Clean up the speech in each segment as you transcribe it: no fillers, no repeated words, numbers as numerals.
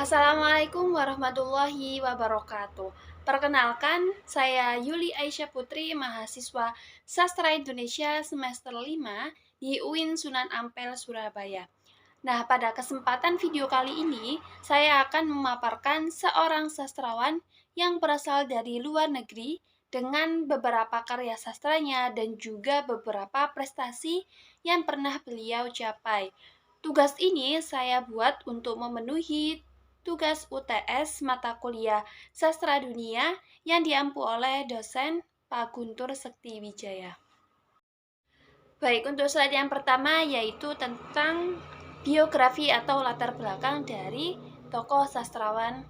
Assalamualaikum warahmatullahi wabarakatuh. Perkenalkan, saya Yuli Aisyah Putri, mahasiswa Sastra Indonesia semester 5 di UIN Sunan Ampel, Surabaya. Nah, pada kesempatan video kali ini, saya akan memaparkan seorang sastrawan yang berasal dari luar negeri dengan beberapa karya sastranya dan juga beberapa prestasi yang pernah beliau capai. Tugas ini saya buat untuk memenuhi tugas UTS mata kuliah Sastra Dunia yang diampu oleh dosen Pak Guntur Sekti Wijaya. Baik, untuk slide yang pertama yaitu tentang biografi atau latar belakang dari tokoh sastrawan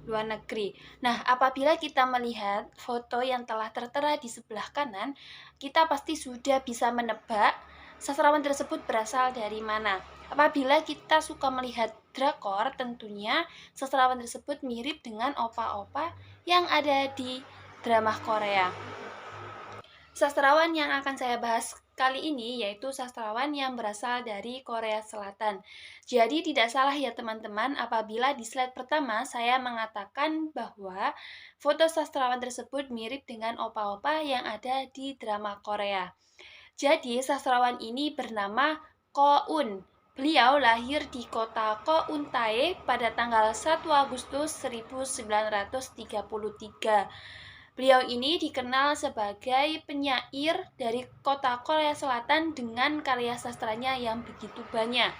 luar negeri. Nah, apabila kita melihat foto yang telah tertera di sebelah kanan, kita pasti sudah bisa menebak sastrawan tersebut berasal dari mana. Apabila kita suka melihat drakor, tentunya sastrawan tersebut mirip dengan opa-opa yang ada di drama Korea. Sastrawan yang akan saya bahas kali ini yaitu sastrawan yang berasal dari Korea Selatan. Jadi tidak salah ya teman-teman apabila di slide pertama saya mengatakan bahwa foto sastrawan tersebut mirip dengan opa-opa yang ada di drama Korea. Jadi sastrawan ini bernama Ko Un. Beliau lahir di kota Ko Un Tae pada tanggal 1 Agustus 1933. Beliau ini dikenal sebagai penyair dari kota Korea Selatan dengan karya sastranya yang begitu banyak.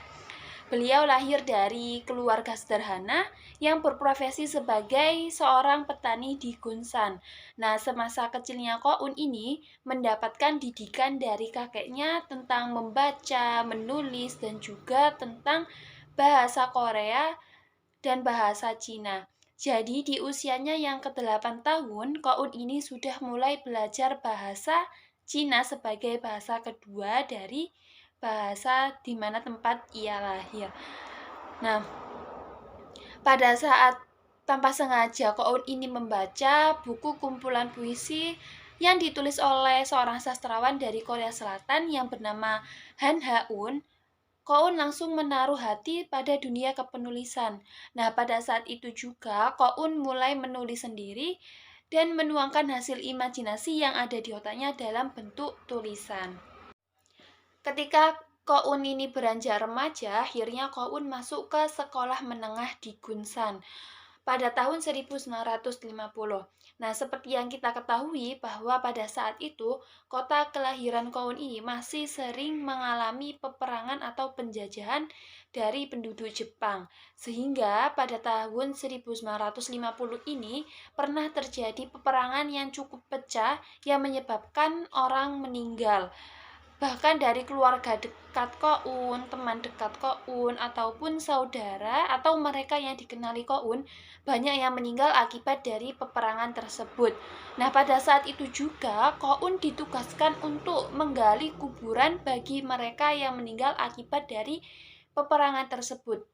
Beliau lahir dari keluarga sederhana yang berprofesi sebagai seorang petani di Gunsan. Nah, semasa kecilnya Ko Un ini mendapatkan didikan dari kakeknya tentang membaca, menulis, dan juga tentang bahasa Korea dan bahasa Cina. Jadi di usianya yang ke-8 tahun, Ko Un ini sudah mulai belajar bahasa Cina sebagai bahasa kedua dari bahasa di mana tempat ia lahir. Nah, pada saat tanpa sengaja Ko Un ini membaca buku kumpulan puisi yang ditulis oleh seorang sastrawan dari Korea Selatan yang bernama Han Ha-un. Ko Un langsung menaruh hati pada dunia kepenulisan. Nah, pada saat itu juga Ko Un mulai menulis sendiri dan menuangkan hasil imajinasi yang ada di otaknya dalam bentuk tulisan. Ketika Ko Un ini beranjak remaja, akhirnya Ko Un masuk ke sekolah menengah di Gunsan pada tahun 1950. Nah, seperti yang kita ketahui bahwa pada saat itu, kota kelahiran Ko Un ini masih sering mengalami peperangan atau penjajahan dari penduduk Jepang. Sehingga pada tahun 1950 ini pernah terjadi peperangan yang cukup pecah yang menyebabkan orang meninggal. Bahkan dari keluarga dekat Ko Un, teman dekat Ko Un, ataupun saudara atau mereka yang dikenali Ko Un, banyak yang meninggal akibat dari peperangan tersebut. Nah, pada saat itu juga Ko Un ditugaskan untuk menggali kuburan bagi mereka yang meninggal akibat dari peperangan tersebut.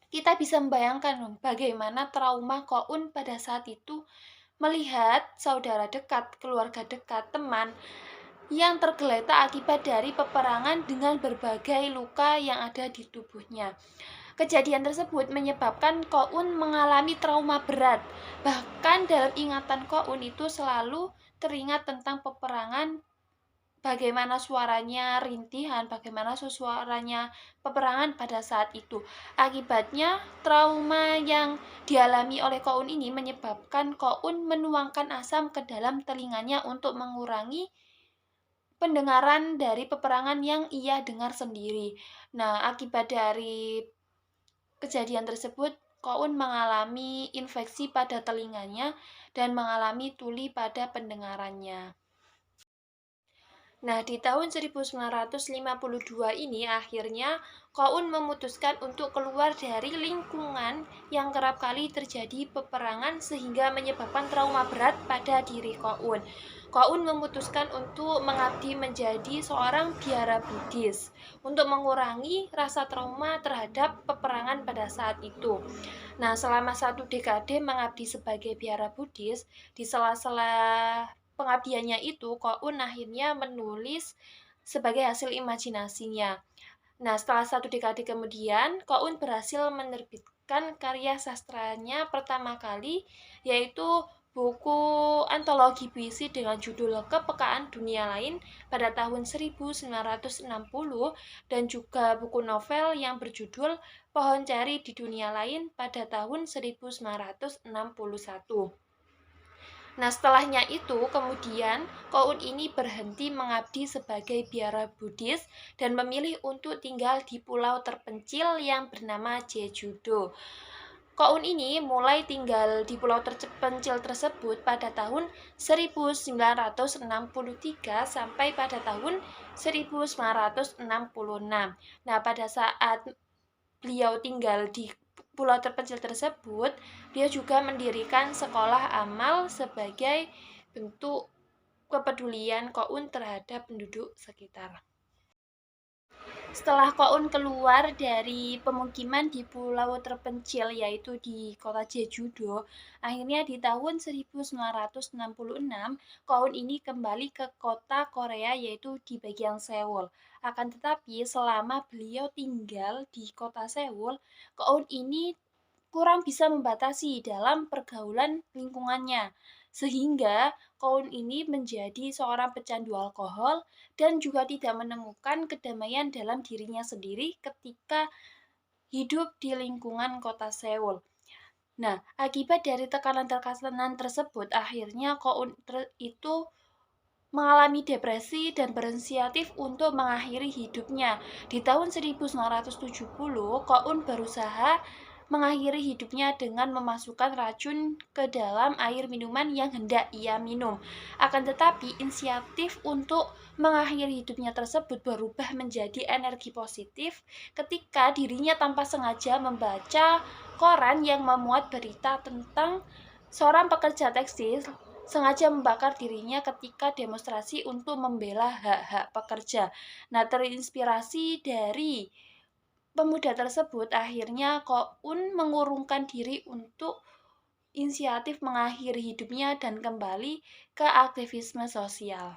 Kita bisa membayangkan bagaimana trauma Ko Un pada saat itu melihat saudara dekat, keluarga dekat, teman yang tergeletak akibat dari peperangan dengan berbagai luka yang ada di tubuhnya. Kejadian tersebut menyebabkan Ko Un mengalami trauma berat. Bahkan dalam ingatan Ko Un itu selalu teringat tentang peperangan, bagaimana suaranya rintihan, bagaimana suaranya peperangan pada saat itu. Akibatnya, trauma yang dialami oleh Ko Un ini menyebabkan Ko Un menuangkan asam ke dalam telinganya untuk mengurangi pendengaran dari peperangan yang ia dengar sendiri. Nah, akibat dari kejadian tersebut, Ko Un mengalami infeksi pada telinganya dan mengalami tuli pada pendengarannya. Nah, di tahun 1952 ini akhirnya Ko Un memutuskan untuk keluar dari lingkungan yang kerap kali terjadi peperangan sehingga menyebabkan trauma berat pada diri Ko Un. Ko Un memutuskan untuk mengabdi menjadi seorang biara Buddhis untuk mengurangi rasa trauma terhadap peperangan pada saat itu. Nah, selama 1 dekade mengabdi sebagai biara Buddhis, di sela-sela pengabdiannya itu, Ko Un akhirnya menulis sebagai hasil imajinasinya. Nah, setelah 1 dekade kemudian, Ko Un berhasil menerbitkan karya sastranya pertama kali, yaitu buku antologi puisi dengan judul Kepekaan Dunia Lain pada tahun 1960 dan juga buku novel yang berjudul Pohon Ceri di Dunia Lain pada tahun 1961. Nah, setelahnya itu kemudian Koun ini berhenti mengabdi sebagai biara Buddhis dan memilih untuk tinggal di pulau terpencil yang bernama Jeju-do. Koun ini mulai tinggal di pulau terpencil tersebut pada tahun 1963 sampai pada tahun 1966. Nah, pada saat beliau tinggal di pulau terpencil tersebut, dia juga mendirikan sekolah amal sebagai bentuk kepedulian Koun terhadap penduduk sekitar. Setelah Koun keluar dari pemukiman di pulau terpencil yaitu di kota Jeju-do, akhirnya di tahun 1966 Koun ini kembali ke kota Korea yaitu di bagian Seoul. Akan tetapi selama beliau tinggal di kota Seoul, Koun ini kurang bisa membatasi dalam pergaulan lingkungannya. Sehingga Koun ini menjadi seorang pecandu alkohol dan juga tidak menemukan kedamaian dalam dirinya sendiri ketika hidup di lingkungan kota Seoul. Nah, akibat dari tekanan-tekanan tersebut, akhirnya Koun itu mengalami depresi dan berinisiatif untuk mengakhiri hidupnya. Di tahun 1970, Koun berusaha mengakhiri hidupnya dengan memasukkan racun ke dalam air minuman yang hendak ia minum. Akan tetapi, inisiatif untuk mengakhiri hidupnya tersebut berubah menjadi energi positif ketika dirinya tanpa sengaja membaca koran yang memuat berita tentang seorang pekerja tekstil sengaja membakar dirinya ketika demonstrasi untuk membela hak-hak pekerja. Nah, terinspirasi dari pemuda tersebut, akhirnya Koun mengurungkan diri untuk inisiatif mengakhiri hidupnya dan kembali ke aktivisme sosial.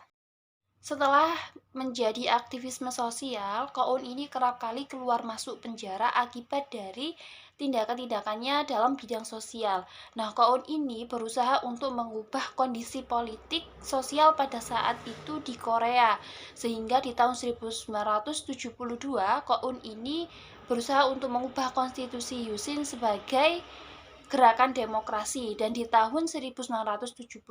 Setelah menjadi aktivisme sosial, Koun ini kerap kali keluar masuk penjara akibat dari tindakan-tindakannya dalam bidang sosial. Nah, Koun ini berusaha untuk mengubah kondisi politik sosial pada saat itu di Korea. Sehingga di tahun 1972, Koun ini berusaha untuk mengubah konstitusi Yusin sebagai gerakan demokrasi. Dan di tahun 1974,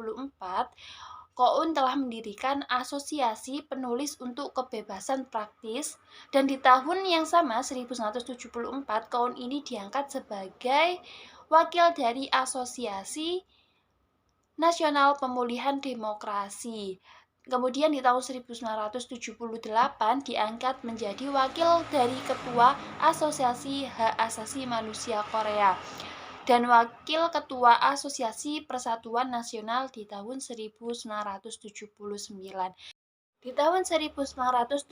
Koun telah mendirikan Asosiasi Penulis untuk Kebebasan Praktis dan di tahun yang sama 1974 Koun ini diangkat sebagai wakil dari Asosiasi Nasional Pemulihan Demokrasi. Kemudian di tahun 1978 diangkat menjadi wakil dari Ketua Asosiasi Hak Asasi Manusia Korea dan Wakil Ketua Asosiasi Persatuan Nasional di tahun 1979. Di tahun 1979,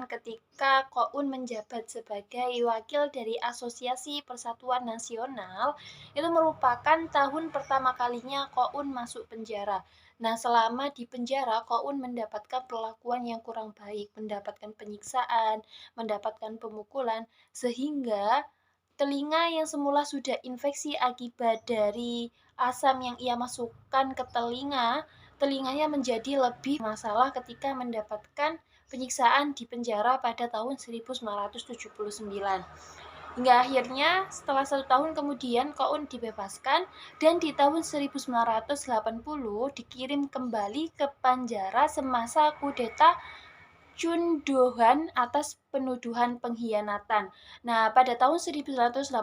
ketika Koun menjabat sebagai wakil dari Asosiasi Persatuan Nasional, itu merupakan tahun pertama kalinya Koun masuk penjara. Nah, selama di penjara, Koun mendapatkan perlakuan yang kurang baik, mendapatkan penyiksaan, mendapatkan pemukulan, sehingga telinga yang semula sudah infeksi akibat dari asam yang ia masukkan ke telinganya menjadi lebih masalah ketika mendapatkan penyiksaan di penjara pada tahun 1979. Hingga akhirnya setelah 1 tahun kemudian Koun dibebaskan dan di tahun 1980 dikirim kembali ke penjara semasa kudeta Chun Do-han atas penuduhan pengkhianatan. Nah, pada tahun 1980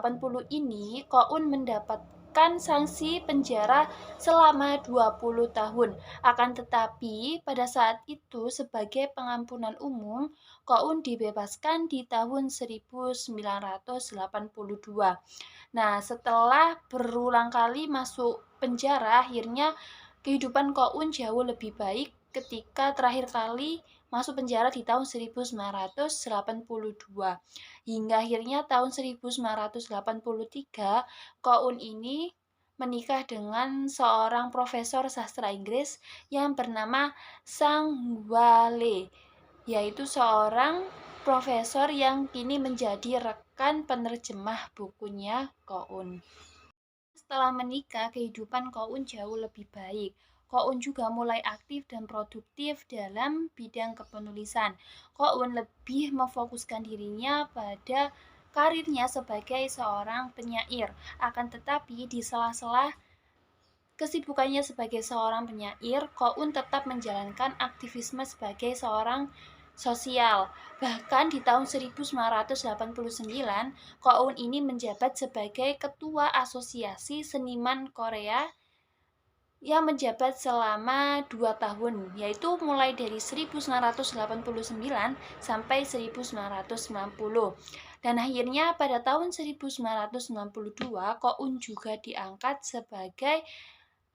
ini Koun mendapatkan sanksi penjara selama 20 tahun. Akan tetapi pada saat itu sebagai pengampunan umum, Koun dibebaskan di tahun 1982. Nah, setelah berulang kali masuk penjara, akhirnya kehidupan Koun jauh lebih baik ketika terakhir kali masuk penjara di tahun 1982. Hingga akhirnya tahun 1983, Koun ini menikah dengan seorang profesor sastra Inggris yang bernama Sang Hwa Lee, yaitu seorang profesor yang kini menjadi rekan merupakan penerjemah bukunya Ko-un. Setelah menikah, kehidupan Ko-un jauh lebih baik. Ko-un juga mulai aktif dan produktif dalam bidang kepenulisan. Ko-un lebih memfokuskan dirinya pada karirnya sebagai seorang penyair. Akan tetapi di sela-sela kesibukannya sebagai seorang penyair, Ko-un tetap menjalankan aktivisme sebagai seorang sosial. Bahkan di tahun 1989, Ko-un ini menjabat sebagai Ketua Asosiasi Seniman Korea yang menjabat selama 2 tahun, yaitu mulai dari 1989 sampai 1990. Dan akhirnya pada tahun 1992, Ko-un juga diangkat sebagai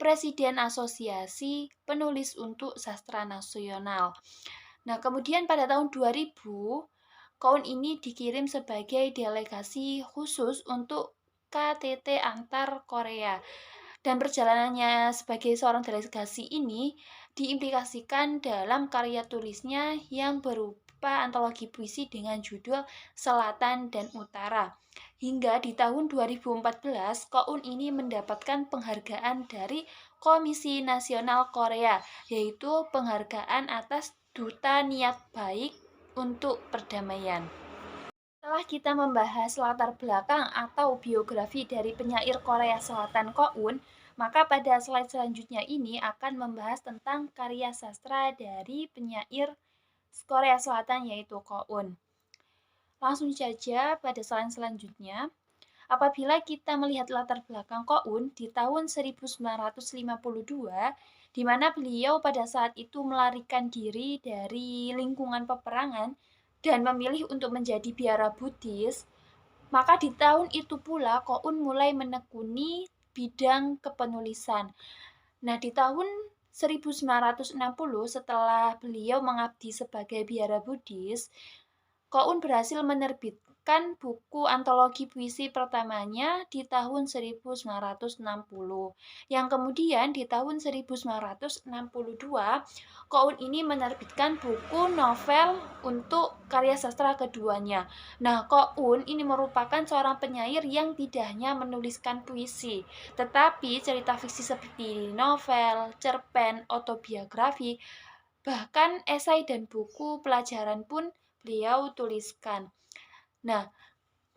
Presiden Asosiasi Penulis untuk Sastra Nasional. Nah, kemudian pada tahun 2000, Ko-un ini dikirim sebagai delegasi khusus untuk KTT antar Korea. Dan perjalanannya sebagai seorang delegasi ini diimplikasikan dalam karya tulisnya yang berupa antologi puisi dengan judul Selatan dan Utara. Hingga di tahun 2014, Ko-un ini mendapatkan penghargaan dari Komisi Nasional Korea, yaitu penghargaan atas Duta Niat Baik untuk Perdamaian. Setelah kita membahas latar belakang atau biografi dari penyair Korea Selatan Ko-un, maka pada slide selanjutnya ini akan membahas tentang karya sastra dari penyair Korea Selatan yaitu Ko-un. Langsung saja pada slide selanjutnya. Apabila kita melihat latar belakang Ko-un di tahun 1952, di mana beliau pada saat itu melarikan diri dari lingkungan peperangan dan memilih untuk menjadi biara Buddhis, maka di tahun itu pula Ko-un mulai menekuni bidang kepenulisan. Nah, di tahun 1960 setelah beliau mengabdi sebagai biara Buddhis, Ko-un berhasil menerbitkan buku antologi puisi pertamanya di tahun 1960. Yang kemudian di tahun 1962, Ko-un ini menerbitkan buku novel untuk karya sastra keduanya. Nah, Ko-un ini merupakan seorang penyair yang tidak hanya menuliskan puisi, tetapi cerita fiksi seperti novel, cerpen, autobiografi, bahkan esai dan buku pelajaran pun beliau tuliskan. Nah,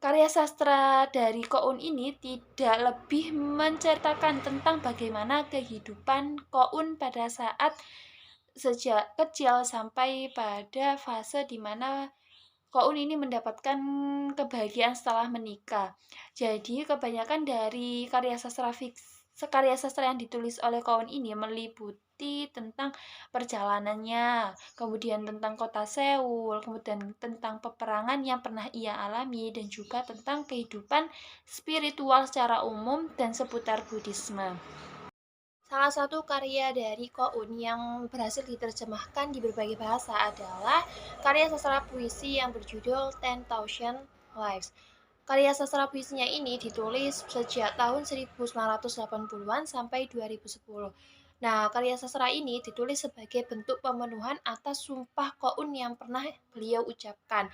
karya sastra dari Ko-un ini tidak lebih menceritakan tentang bagaimana kehidupan Ko-un pada saat sejak kecil sampai pada fase di mana Ko-un ini mendapatkan kebahagiaan setelah menikah. Jadi, kebanyakan dari karya sastra yang ditulis oleh Ko-un ini meliputi tentang perjalanannya, kemudian tentang kota Seoul, kemudian tentang peperangan yang pernah ia alami, dan juga tentang kehidupan spiritual secara umum dan seputar Buddhisme. Salah satu karya dari Ko-un yang berhasil diterjemahkan di berbagai bahasa adalah karya sastra puisi yang berjudul 10,000 Lives. Karya sastra puisinya ini ditulis sejak tahun 1980-an sampai 2010. Nah, karya sastra ini ditulis sebagai bentuk pemenuhan atas sumpah Ko-un yang pernah beliau ucapkan.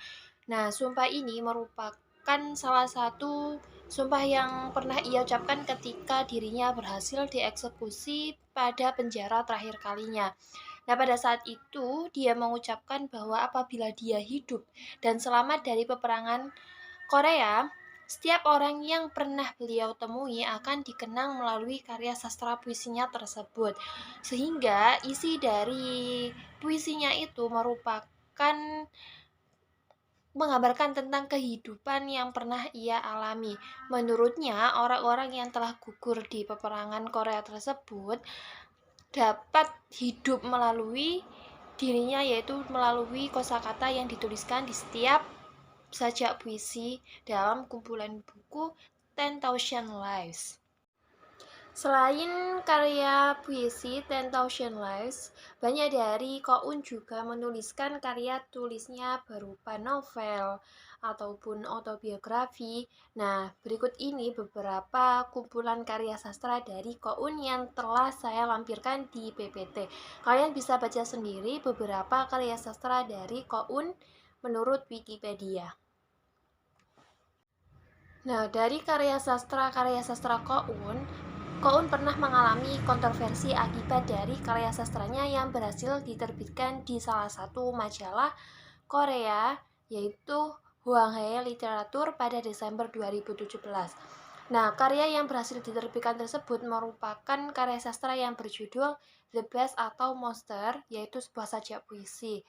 Nah, sumpah ini merupakan salah satu sumpah yang pernah ia ucapkan ketika dirinya berhasil dieksekusi pada penjara terakhir kalinya. Nah, pada saat itu dia mengucapkan bahwa apabila dia hidup dan selamat dari peperangan Korea, setiap orang yang pernah beliau temui akan dikenang melalui karya sastra puisinya tersebut. Sehingga isi dari puisinya itu merupakan menggambarkan tentang kehidupan yang pernah ia alami. Menurutnya, orang-orang yang telah gugur di peperangan Korea tersebut dapat hidup melalui dirinya, yaitu melalui kosakata yang dituliskan di setiap sajak puisi dalam kumpulan buku 10,000 Lives. Selain karya puisi 10,000 Lives, banyak dari Ko-un juga menuliskan karya tulisnya berupa novel ataupun autobiografi. Nah, berikut ini beberapa kumpulan karya sastra dari Ko-un yang telah saya lampirkan di PPT. Kalian bisa baca sendiri beberapa karya sastra dari Ko-un menurut Wikipedia. Nah, dari karya sastra Koun pernah mengalami kontroversi akibat dari karya sastranya yang berhasil diterbitkan di salah satu majalah Korea, yaitu Hwanghae Literatur pada Desember 2017. Nah, karya yang berhasil diterbitkan tersebut merupakan karya sastra yang berjudul The Beast atau Monster, yaitu sebuah sajak puisi.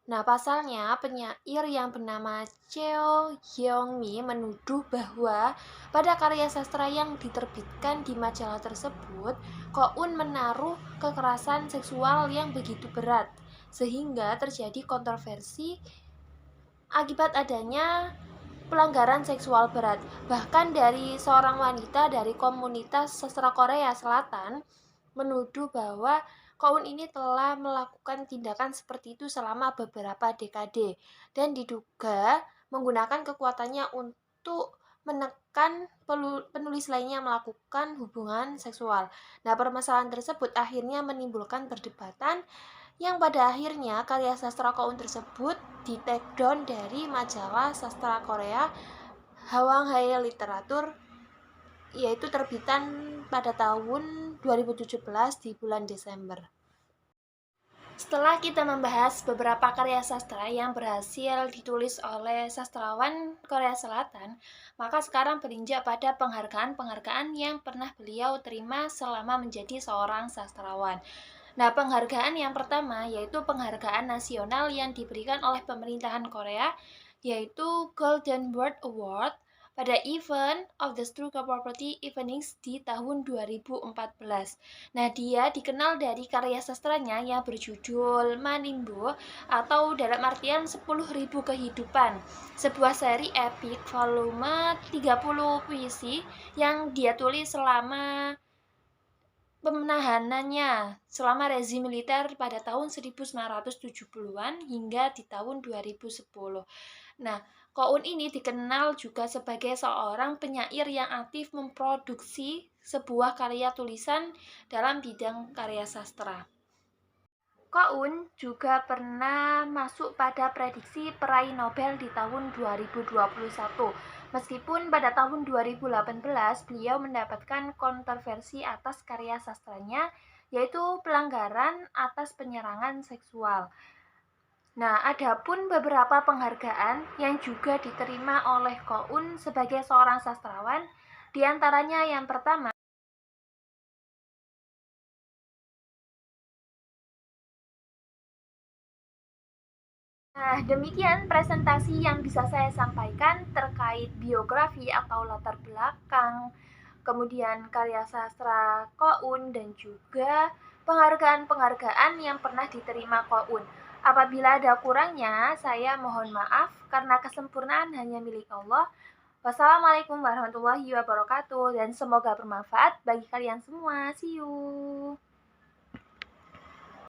Nah, pasalnya penyair yang bernama Cheo Hyung-mi menuduh bahwa pada karya sastra yang diterbitkan di majalah tersebut, Koun menaruh kekerasan seksual yang begitu berat, sehingga terjadi kontroversi akibat adanya pelanggaran seksual berat. Bahkan dari seorang wanita dari komunitas sastra Korea Selatan menuduh bahwa Koun ini telah melakukan tindakan seperti itu selama beberapa dekade dan diduga menggunakan kekuatannya untuk menekan penulis lainnya melakukan hubungan seksual. Nah, permasalahan tersebut akhirnya menimbulkan perdebatan yang pada akhirnya karya sastra Koun tersebut di-take down dari majalah sastra Korea Hwanghae Literatur, yaitu terbitan pada tahun 2017 di bulan Desember. Setelah kita membahas beberapa karya sastra yang berhasil ditulis oleh sastrawan Korea Selatan, maka sekarang berinjak pada penghargaan-penghargaan yang pernah beliau terima selama menjadi seorang sastrawan. Nah, penghargaan yang pertama yaitu penghargaan nasional yang diberikan oleh pemerintahan Korea, yaitu Golden Bird Award pada event of the Struga Property Evenings di tahun 2014. Nah, dia dikenal dari karya sastranya yang berjudul Manimbo atau dalam artian 10.000 kehidupan, sebuah seri epik volume 30 puisi yang dia tulis selama pemenahanannya selama rezim militer pada tahun 1970-an hingga di tahun 2010. Nah, Koun ini dikenal juga sebagai seorang penyair yang aktif memproduksi sebuah karya tulisan dalam bidang karya sastra. Koun juga pernah masuk pada prediksi peraih Nobel di tahun 2021. Meskipun pada tahun 2018 beliau mendapatkan kontroversi atas karya sastranya, yaitu pelanggaran atas penyerangan seksual. Nah, ada pun beberapa penghargaan yang juga diterima oleh Koun sebagai seorang sastrawan, diantaranya yang pertama, nah, demikian presentasi yang bisa saya sampaikan terkait biografi atau latar belakang, kemudian karya sastra Koun, dan juga penghargaan-penghargaan yang pernah diterima Koun. Apabila ada kurangnya, saya mohon maaf karena kesempurnaan hanya milik Allah. Wassalamualaikum warahmatullahi wabarakatuh dan semoga bermanfaat bagi kalian semua. See you.